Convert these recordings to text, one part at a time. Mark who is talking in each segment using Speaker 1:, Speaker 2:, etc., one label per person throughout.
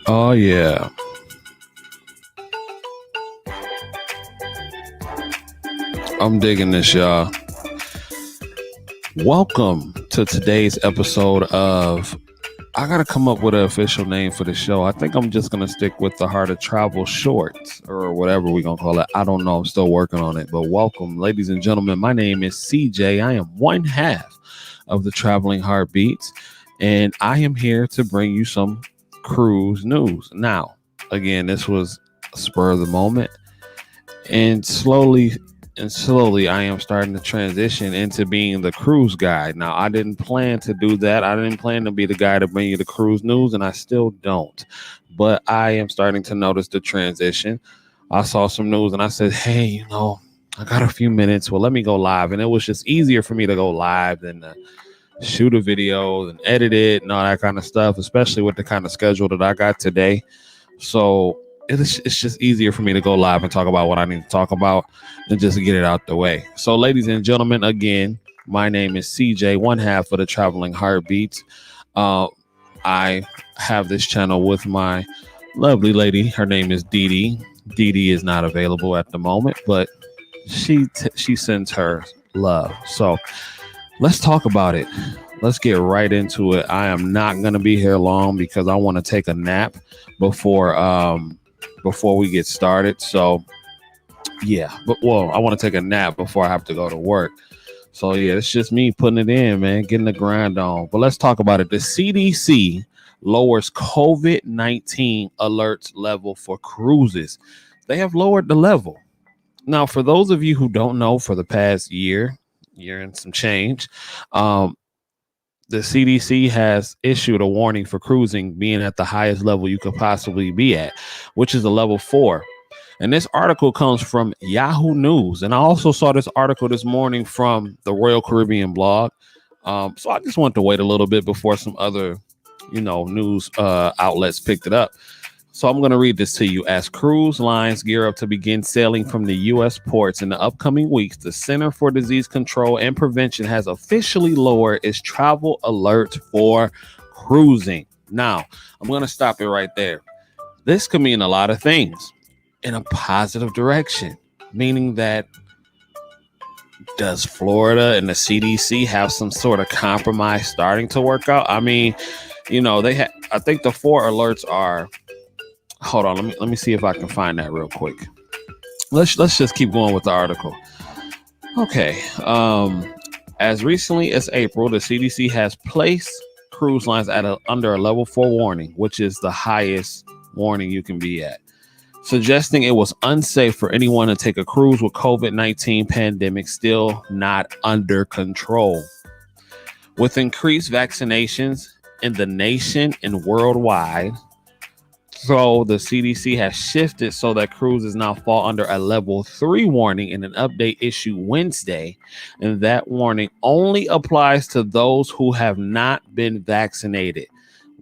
Speaker 1: Oh yeah, I'm digging this, y'all. Welcome to today's episode of. I gotta come up with an official name for the show. I think I'm just gonna stick with the Heart of Travel Shorts or whatever we're gonna call it. I don't know. I'm still working on it. But welcome, ladies and gentlemen. My name is CJ. I am one half of the Traveling Heartbeats, and I am here to bring you some cruise news. Now, again, this was a spur of the moment. And slowly I am starting to transition into being the cruise guy. Now, I didn't plan to do that. I didn't plan to be the guy to bring you the cruise news, and I still don't. But I am starting to notice the transition. I saw some news and I said, hey, I got a few minutes. Well, let me go live. And it was just easier for me to go live than to shoot a video and edit it and all that kind of stuff, especially with the kind of schedule that I got today. So it's just easier for me to go live and talk about what I need to talk about and just get it out the way. So, ladies and gentlemen, again, my name is CJ, one half of the Traveling Heartbeats. I have this channel with my lovely lady. Her name is Dee Dee. Dee Dee is not available at the moment, but she sends her love. So let's talk about it. Let's get right into it. I am not going to be here long because I want to take a nap before we get started. So yeah, I want to take a nap before I have to go to work. So yeah, it's just me putting it in, man, getting the grind on. But let's talk about it. The CDC lowers COVID-19 alerts level for cruises. They have lowered the level. Now, for those of you who don't know, for the past year and some change, the CDC has issued a warning for cruising being at the highest level you could possibly be at, which is a level 4. And this article comes from Yahoo News. And I also saw this article this morning from the Royal Caribbean blog. So I just wanted to wait a little bit before some other, news outlets picked it up. So I'm going to read this to you. As cruise lines gear up to begin sailing from the U.S. ports in the upcoming weeks, the Center for Disease Control and Prevention has officially lowered its travel alert for cruising. Now, I'm going to stop it right there. This could mean a lot of things in a positive direction, meaning that does Florida and the CDC have some sort of compromise starting to work out? I mean, I think the 4 alerts are. Hold on, let me see if I can find that real quick. Let's just keep going with the article. Okay. As recently as April, the CDC has placed cruise lines under a level 4 warning, which is the highest warning you can be at, suggesting it was unsafe for anyone to take a cruise with COVID-19 pandemic still not under control. With increased vaccinations in the nation and worldwide, so the CDC has shifted so that cruises now fall under a level 3 warning in an update issued Wednesday. And that warning only applies to those who have not been vaccinated.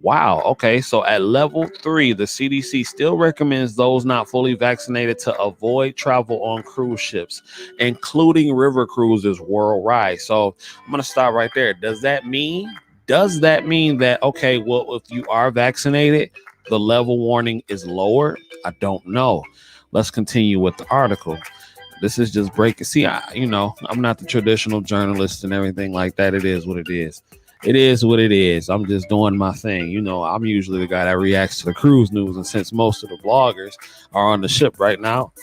Speaker 1: Wow. Okay. So at level 3, the CDC still recommends those not fully vaccinated to avoid travel on cruise ships, including river cruises worldwide. So I'm going to stop right there. Does that mean that, okay, well, if you are vaccinated, the level warning is lower? I don't know. Let's continue with the article. This is just breaking. See, I'm not the traditional journalist and everything like that. It is what it is. It is what it is. I'm just doing my thing. I'm usually the guy that reacts to the cruise news. And since most of the bloggers are on the ship right now,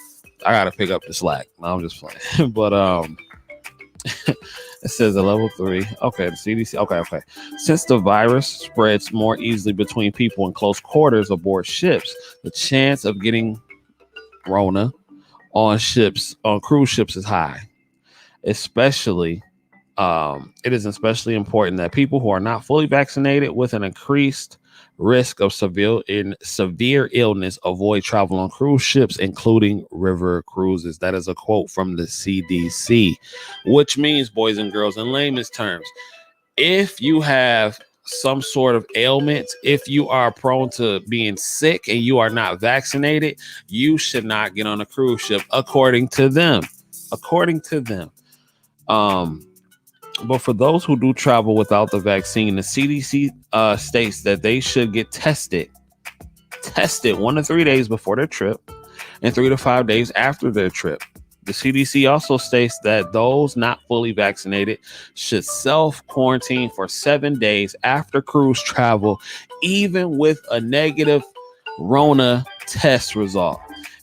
Speaker 1: I got to pick up the slack. No, I'm just playing. But it says a level 3. Okay, the CDC. Okay. Since the virus spreads more easily between people in close quarters aboard ships, the chance of getting Rona on cruise ships is high. It is especially important that people who are not fully vaccinated with an increased risk of severe illness avoid travel on cruise ships, including river cruises. That is a quote from the CDC, which means, boys and girls, in layman's terms, if you have some sort of ailment, if you are prone to being sick and you are not vaccinated, you should not get on a cruise ship, according to them. But for those who do travel without the vaccine, the CDC states that they should get tested tested 1 to 3 days before their trip and 3 to 5 days after their trip. The CDC also states that those not fully vaccinated should self-quarantine for 7 days after cruise travel, even with a negative Rona test result,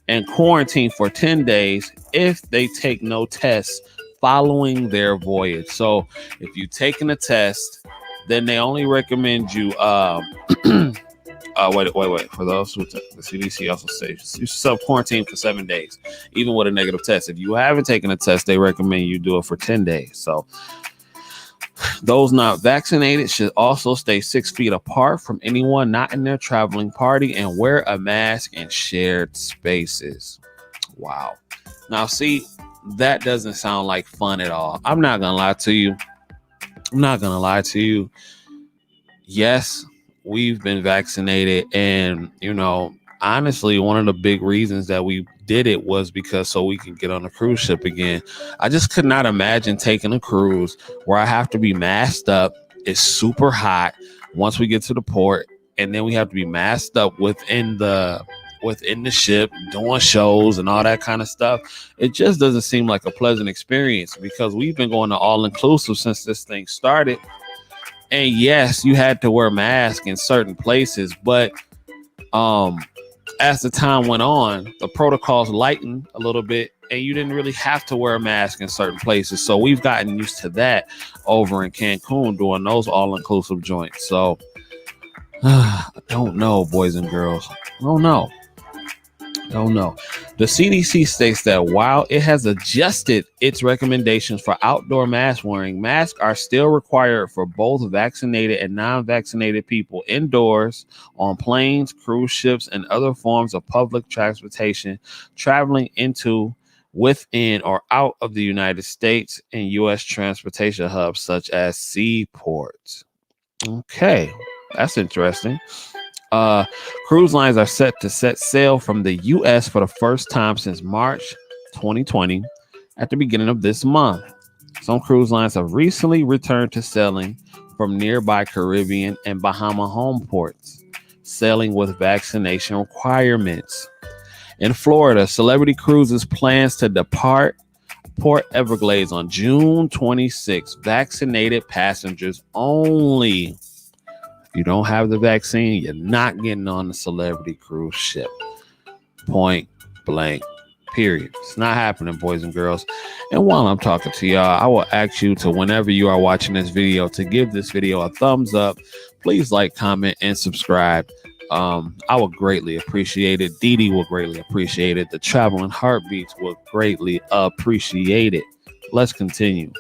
Speaker 1: and quarantine for 10 days if they take no tests following their voyage. So if you've taken a test, then they only recommend you wait. For those who the CDC also says you self-quarantine for 7 days, even with a negative test. If you haven't taken a test, they recommend you do it for 10 days. So those not vaccinated should also stay 6 feet apart from anyone not in their traveling party and wear a mask in shared spaces. Wow. Now, see, that doesn't sound like fun at all. I'm not going to lie to you. Yes, we've been vaccinated, and honestly, one of the big reasons that we did it was because so we can get on a cruise ship again. I just could not imagine taking a cruise where I have to be masked up. It's super hot once we get to the port, and then we have to be masked up within the ship doing shows and all that kind of stuff. It just doesn't seem like a pleasant experience, because we've been going to all inclusive since this thing started. And yes, you had to wear a mask in certain places, but as the time went on, the protocols lightened a little bit, and you didn't really have to wear a mask in certain places. So we've gotten used to that over in Cancun doing those all-inclusive joints. So I don't know, boys and girls. I don't know. The CDC states that while it has adjusted its recommendations for outdoor mask wearing, masks are still required for both vaccinated and non-vaccinated people indoors, on planes, cruise ships, and other forms of public transportation traveling into, within, or out of the United States and U.S. transportation hubs such as seaports. Okay, that's interesting. Cruise lines are set to set sail from the U.S. for the first time since March 2020 at the beginning of this month. Some cruise lines have recently returned to sailing from nearby Caribbean and Bahama home ports, sailing with vaccination requirements. In Florida, Celebrity Cruises plans to depart Port Everglades on June 26. Vaccinated passengers only. If you don't have the vaccine, you're not getting on the Celebrity cruise ship. Point blank, period. It's not happening, boys and girls. And while I'm talking to y'all, I will ask you to, whenever you are watching this video, to give this video a thumbs up. Please like, comment, and subscribe. I would greatly appreciate it. Dee Dee will greatly appreciate it. The Traveling Heartbeats will greatly appreciate it. Let's continue.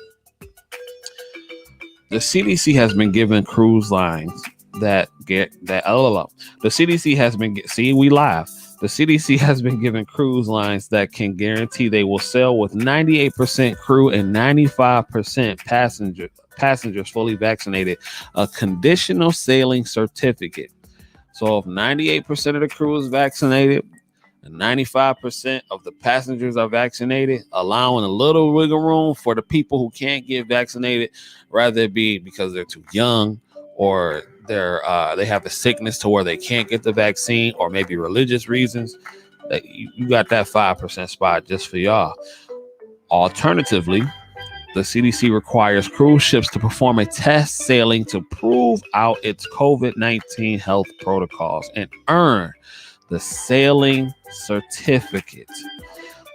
Speaker 1: The CDC has been giving cruise lines the CDC has been The CDC has been giving cruise lines that can guarantee they will sail with 98% crew and 95% passengers fully vaccinated a conditional sailing certificate. So if 98% of the crew is vaccinated and 95% of the passengers are vaccinated, allowing a little wiggle room for the people who can't get vaccinated, rather it be because they're too young, or they have a sickness to where they can't get the vaccine, or maybe religious reasons, that you got that 5% spot just for y'all. Alternatively, the CDC requires cruise ships to perform a test sailing to prove out its COVID-19 health protocols and earn the sailing certificate.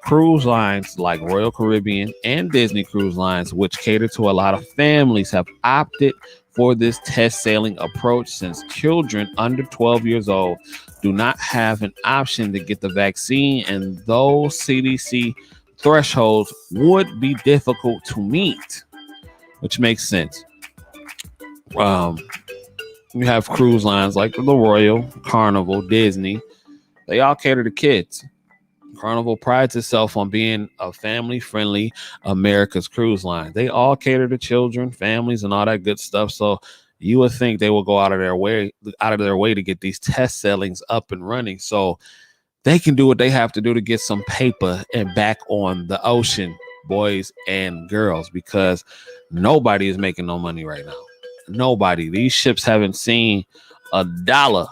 Speaker 1: Cruise lines like Royal Caribbean and Disney Cruise Lines, which cater to a lot of families, have opted for this test sailing approach since children under 12 years old do not have an option to get the vaccine, and those CDC thresholds would be difficult to meet, which makes sense. You have cruise lines like the Royal, Carnival, Disney. They all cater to kids. Carnival prides itself on being a family-friendly America's cruise line. They all cater to children, families, and all that good stuff. So you would think they will go out of their way to get these test sailings up and running, so they can do what they have to do to get some paper and back on the ocean, boys and girls, because nobody is making no money right now. Nobody. These ships haven't seen a dollar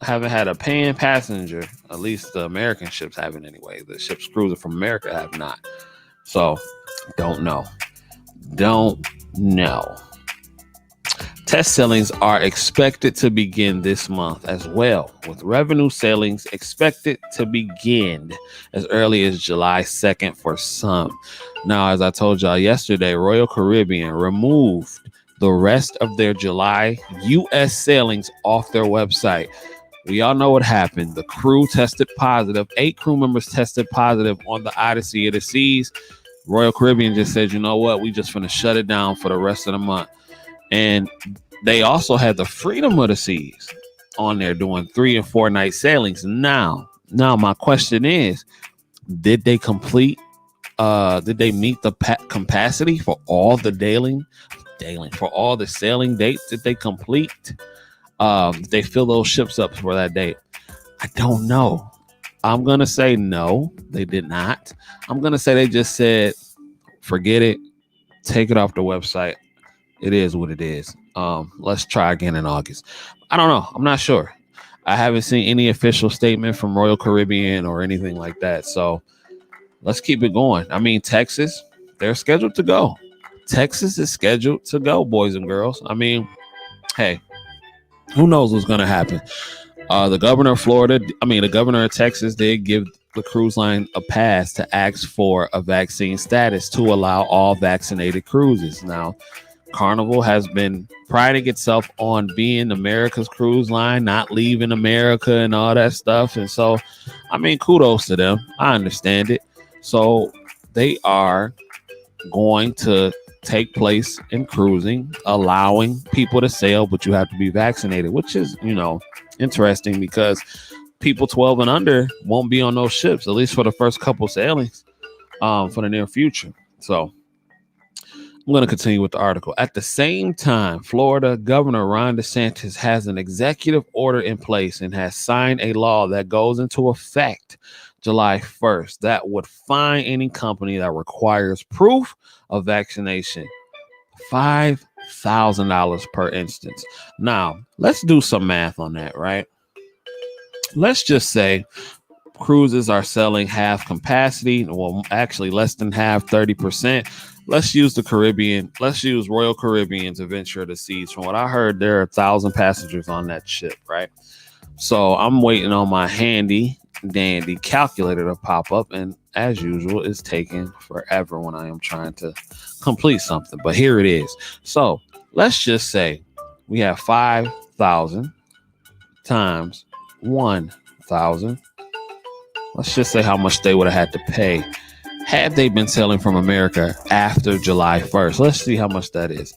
Speaker 1: haven't had a paying passenger. At least the American ships haven't anyway. The ships cruising from America have not. So don't know. Don't know. Test sailings are expected to begin this month as well, with revenue sailings expected to begin as early as July 2nd for some. Now, as I told y'all yesterday, Royal Caribbean removed the rest of their July U.S. sailings off their website. We all know what happened. The crew tested positive. 8 crew members tested positive on the Odyssey of the Seas. Royal Caribbean just said, you know what? We just finna shut it down for the rest of the month. And they also had the Freedom of the Seas on there doing 3 and 4 night sailings. Now my question is, did they complete? Did they meet the capacity for all the for all the sailing dates that they complete? They fill those ships up for that date. I don't know. I'm gonna say no, they did not. I'm gonna say they just said, forget it, take it off the website. It is what it is. Let's try again in August. I don't know. I'm not sure. I haven't seen any official statement from Royal Caribbean or anything like that. So let's keep it going. I mean, Texas, they're scheduled to go. Texas is scheduled to go, boys and girls. I mean, hey, who knows what's going to happen? The governor of Texas did give the cruise line a pass to ask for a vaccine status to allow all vaccinated cruises. Now, Carnival has been priding itself on being America's cruise line, not leaving America and all that stuff. And so, I mean, kudos to them. I understand it. So they are going to take place in cruising, allowing people to sail, but you have to be vaccinated, which is, interesting because people 12 and under won't be on those ships, at least for the first couple sailings for the near future. So I'm going to continue with the article. At the same time, Florida Governor Ron DeSantis has an executive order in place and has signed a law that goes into effect July 1st that would fine any company that requires proof of vaccination $5,000 per instance. Now, let's do some math on that, right? Let's just say cruises are selling half capacity. Well, actually less than half, 30%. Let's use the Caribbean. Let's use Royal Caribbean's Adventure of the Seas. From what I heard, there are 1,000 passengers on that ship, right? So I'm waiting on my handy dandy calculator to pop up. And as usual, it's taking forever when I am trying to complete something. But here it is. So let's just say we have 5,000 times 1,000. Let's just say how much they would have had to pay had they been sailing from America after July 1st. Let's see how much that is.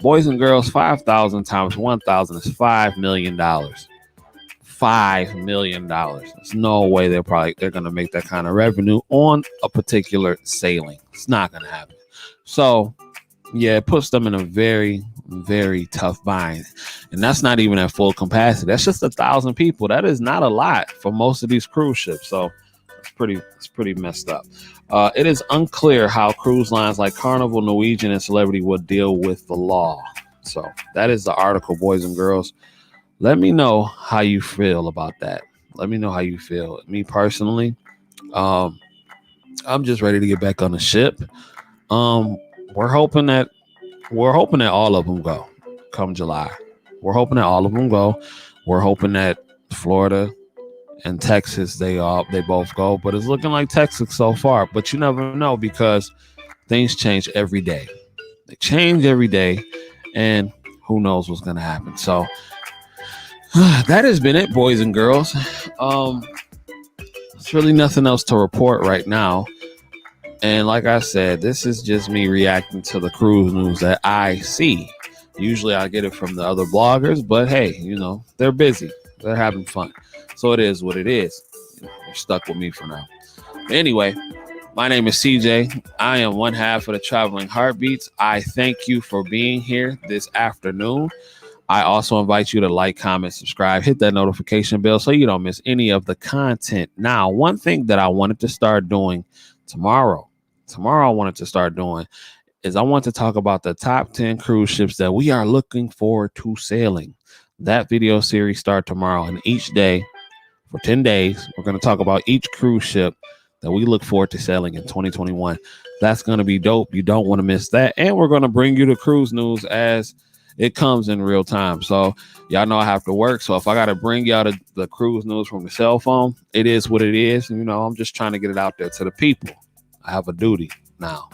Speaker 1: Boys and girls, 5,000 times 1,000 is $5 million. $5 million. There's no way they're going to make that kind of revenue on a particular sailing. It's not going to happen. So, yeah, it puts them in a very, very tough bind. And that's not even at full capacity. That's just 1,000 people. That is not a lot for most of these cruise ships. So it's pretty messed up. It is unclear how cruise lines like Carnival, Norwegian, and Celebrity will deal with the law. So that is the article, boys and girls. Let me know how you feel about that. Let me know how you feel. Me personally, I'm just ready to get back on the ship. We're hoping that all of them go come July. We're hoping that all of them go. We're hoping that Florida and Texas, they both go, but it's looking like Texas so far. But you never know because things change every day. They change every day, and who knows what's going to happen. So that has been it, boys and girls. It's really nothing else to report right now. And like I said, this is just me reacting to the cruise news that I see. Usually I get it from the other bloggers, but hey, they're busy. They're having fun. So it is what it is. You're stuck with me for now. But anyway, my name is CJ. I am one half of the Traveling Heartbeats. I thank you for being here this afternoon. I also invite you to like, comment, subscribe, hit that notification bell so you don't miss any of the content. Now, one thing that I wanted to start doing tomorrow I wanted to start doing is I want to talk about the top 10 cruise ships that we are looking forward to sailing. That video series start tomorrow, and each day for 10 days, we're going to talk about each cruise ship that we look forward to sailing in 2021. That's going to be dope. You don't want to miss that. And we're going to bring you the cruise news as it comes in real time. So y'all know I have to work. So if I got to bring y'all the cruise news from the cell phone, it is what it is. You know, I'm just trying to get it out there to the people. I have a duty now.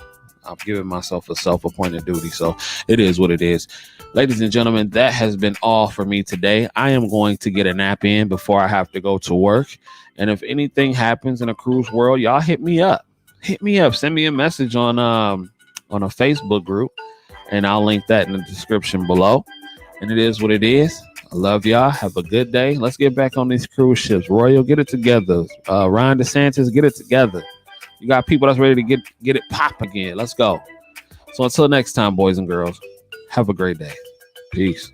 Speaker 1: I'm giving myself a self-appointed duty. So it is what it is. Ladies and gentlemen, that has been all for me today. I am going to get a nap in before I have to go to work. And if anything happens in a cruise world, y'all hit me up. Hit me up. Send me a message on a Facebook group, and I'll link that in the description below. And it is what it is. I love y'all. Have a good day. Let's get back on these cruise ships. Royal, get it together. Ryan DeSantis, get it together. You got people that's ready to get it pop again. Let's go. So until next time, boys and girls, have a great day. Peace.